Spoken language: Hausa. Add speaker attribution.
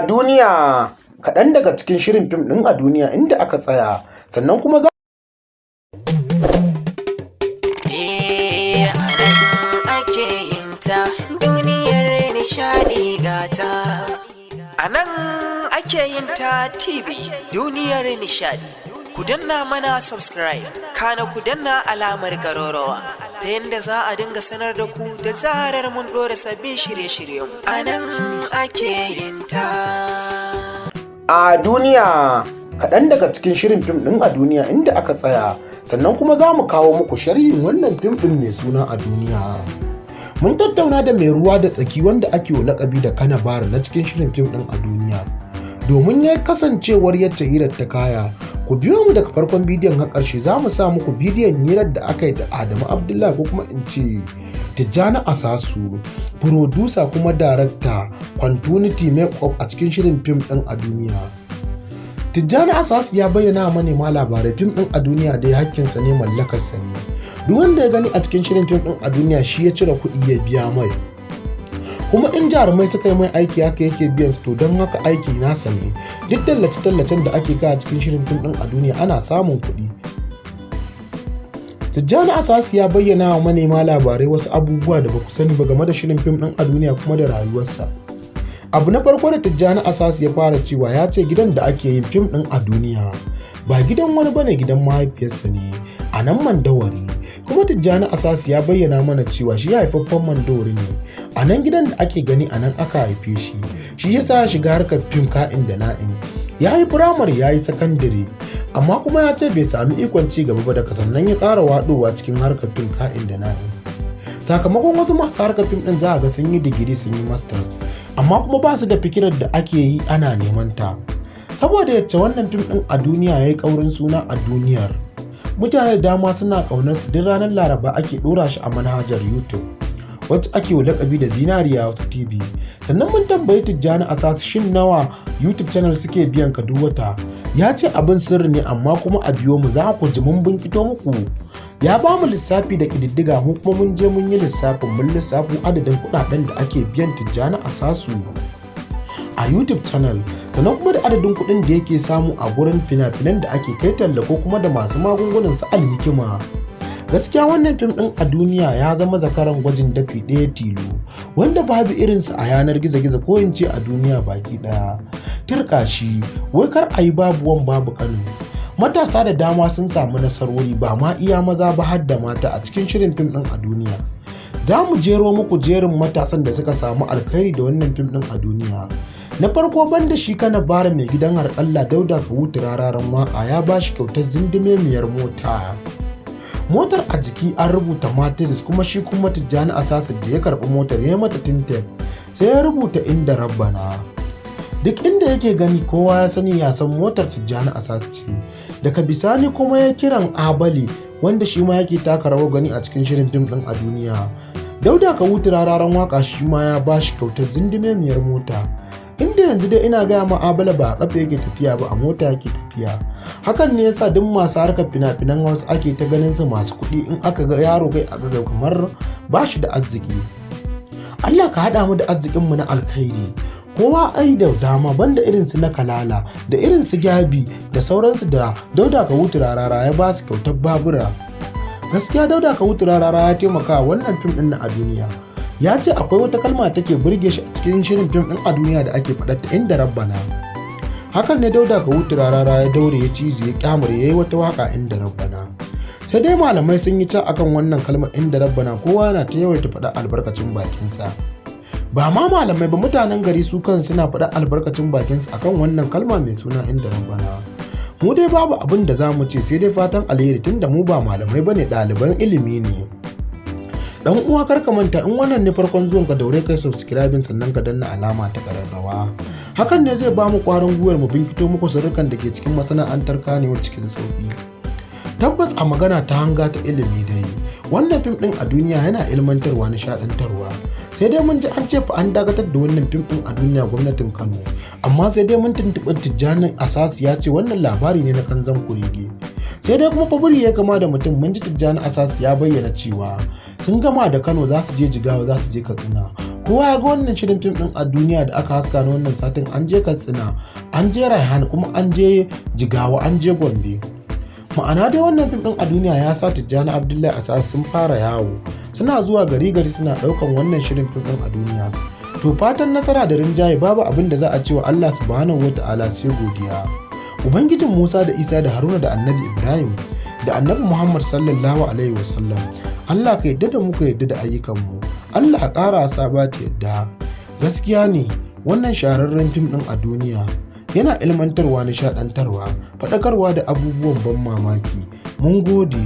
Speaker 1: A duniya, kaɗan daga cikin shirin fim ɗin a duniya inda aka tsaya, sannan kuma za
Speaker 2: ake yin ta duniyar nishaɗi gata. A nan ake yin ta TV duniyar nishaɗi. Ku danna mana subscribe, kana ku danna alamar ƙararrawa ta yadda za a dinga sanar da ku da zarar mun ɗora sabbin shirye-shiryen. A nan ake yin ta.
Speaker 1: a duniya, kaɗan daga cikin shirin fim ɗin a duniya inda aka tsaya, sannan kuma za mu kawo muku sharhin wannan fim ɗin mai suna a duniya. Mun tattauna da mai ruwa da tsaki wanda ake wa lakabi da Kanabar na cikin shirin fim ɗin a duniya. Domin ya kasancewar yadda hirar ta kaya, ku biyo mu daga farkon bidiyon har ƙarshe. Za mu sa muku bidiyon hirar da aka yi da Adamu Abdullahi ko kuma in ce Tijjani Asasu, furodusa kuma darakta Continuity Makeup a cikin shirin fim ɗin a duniya. Tijjani Asasu ya bayyana wa manema labarai fim ɗin a duniya dai hakkinsa ne, mallakarsa ne. Duk wanda ya gani a cikin shirin fim ɗin a duniya shi ya cire kuɗi ya biya mai. Kuma in jarumai suka yi mai aiki haka yake biyan su, to don haka aiki nasa ne. Duk tallace-tallacen da ake kai a cikin shirin fim ɗin a duniya ana samun kuɗi. Tijjani Asasu ya bayyana wa manema labarai wasu abubuwa da ba ku sani ba game da shirin fim ɗin a duniya kuma da rayuwarsa. Abu na farko da Tijjani Asasu ya fara cewa, ya ce gidan da ake yin fim ɗin a duniya ba gidan wani bane, gidan mahaifiyarsa ne a nan Mandawari. Kuma Tijjani Asasu ya bayyana mana cewa shi haifaffen Mandawari ne. A nan gidan da ake gani a nan aka haife shi. Shi yasa ya shiga harkar fim ka'in da na'in. Ya yi firamare, ya yi sakandare, amma kuma ya ce bai sami ikon ci gaba ba, daga sannan ya ƙara waɗowa cikin harkar fim ka'in da na'in. Sakamakon wasu masu harkar fim ɗin za a ga sun yi digiri, sun yi masters, amma kuma ba su da fikirar da ake yi ana neman ta. Saboda yacce wannan fim ɗin a duniya ya yi ƙaurin suna a duniyar, mutane da dama suna ƙaunar su. Duk ranar Laraba ake ɗora shi a manhajar YouTube wacce ake wa lakabi da Zinariya Hausa TV. Sannan mun tambayi Tijjani Asasu shin nawa YouTube channel suke biyan ka duk wata. Ya ce abin sirri ne, amma kuma a biyo mu za ku ji mun binkito muku. Ya ba mu lissafi da ƙididdiga, mu kuma mun je mun yi lissafin, mun lissafin adadin kuɗaɗen da ake biyan Tijjani Asasu a YouTube channel, sannan kuma da adadin kuɗin da yake samu a gurin fina-finan da ake kai talla ko kuma da masu magungunan su Alhikima. Gaskiya wannan fim ɗin a duniya ya zama zakaran gwajin dafi ɗaya tilo, wanda babu irinsa a yanar gizo-gizo ko in ce a duniya baki ɗaya. Turka shi, wai kar a yi babu wan babu Kano. Matasa da dama sun samu nasarori, ba ma iya maza ba har da mata a cikin shirin fim ɗin a duniya. Za mu jero muku jerin matasan da suka samu alkhairi da wannan fim ɗin a duniya. Na farko, banda shi Kanabar mai gidan Harƙalla Dauda Kawutu Rararen Waƙa ya ba shi kyautar zindimemiyar mota. Motar a jiki an rubuta Mercedes, kuma shi kuma Tijjani Asasu da ya karɓi motar ya mata tinted sai ya rubuta Inda Rabbana. Duk inda yake gani kowa ya sani ya san motar Tijjani Asasu ce. Daga bisani kuma ya kiran Abali, wanda shi ma yake taka rawar gani a cikin shirin fim ɗin a duniya. Dauda Kawutu Rararen Waƙa shi ma ya ba shi kyautar zindimemiyar mota. Inda yanzu dai ina gaya ma Abala ba a kafa yake tafiya ba, a mota yake tafiya. Hakan ne yasa duk masu harkar fina-finan Hausa ake ta ganin su masu kuɗi, in aka ga yaro kai aka ga kamar ba shi da arziki. Allah ka haɗa mu da arzikin mu na alkhairi. Kowa ai da dama, banda irin su na Kalala da irin su Gabi da sauransu da Dauda Kawutu Rarara ya ba su kyautar babura. Gaskiya Dauda Kawutu Rarara ya taimaka wannan fim ɗin na a duniya. Ya ce akwai wata kalma take burge shi a cikin shirin fim ɗin a duniya da ake faɗar ta Inda Rabbana. Hakan ne Dauda Kawutu Rarara ya daure, ya cize, ya kyamare, ya yi wata waka Inda Rabbana. Sai dai malamai sun yi ca akan wannan kalmar Inda Rabbana, kowa na ta yawaita faɗa albarkacin bakinsa. Ba ma malamai ba, mutanen gari su kan suna faɗa albarkacin bakinsa akan wannan kalma mai suna Inda Rabbana. Mu dai babu abin da za mu ce sai dai fatan alheri, tunda mu ba malamai bane, ɗaliban ilimi ne. Dan uwa kar ka manta, in wannan ne farkon zuwan ka, daure kai subscribing sannan ka danna alama ta kararrawa. Hakan ne zai ba mu kwarin gwiwar mu binkito muku sirrukan da ke cikin masana'antar Kannywood cikin sauki. Tabbas a magana ta hanga ta ilimi dai, wannan fim ɗin a duniya yana ilmantarwa, nishaɗantarwa. Sai dai mun ji an ce fa an dakatar da wannan fim ɗin a duniya gwamnatin Kano, amma sai dai mun tuntuɓi Tijjani Asasu ya ce wannan labari ne na kanzon kurege. Sai dai kuma faburi ya kama da mutum, mun ji Tijjani Asasu ya bayyana cewa sun gama da Kano za su je Jigawa, za su je Katsina, kowa ya ga wannan shirin fim ɗin a duniya da aka haska na wannan satin. An je Katsina, an je Raihan, kuma an je Jigawa, an je Gombe. Ma'ana dai wannan fim ɗin a duniya ya sa Tijjani Abdullahi Asas sun fara yawo, suna zuwa gari suna ɗaukan wannan shirin fim ɗin a duniya. To fatan nasara da rinjaye babu abin da za a ce wa Allah subhanahu wata'ala sai godiya. Ubangijin Musa da Isa da Haruna da Annabi Ibrahim da Annabi Muhammad sallallahu alaihi wasallam, Allah ka yadda da mu, ka yadda da ayyukanmu. Allah ƙara sabata yadda. Gaskiya ne wannan shahararren fim ɗin a duniya yana ilmantarwa, nishaɗantarwa, faɗakarwa da abubuwan ban mamaki. Mun gode.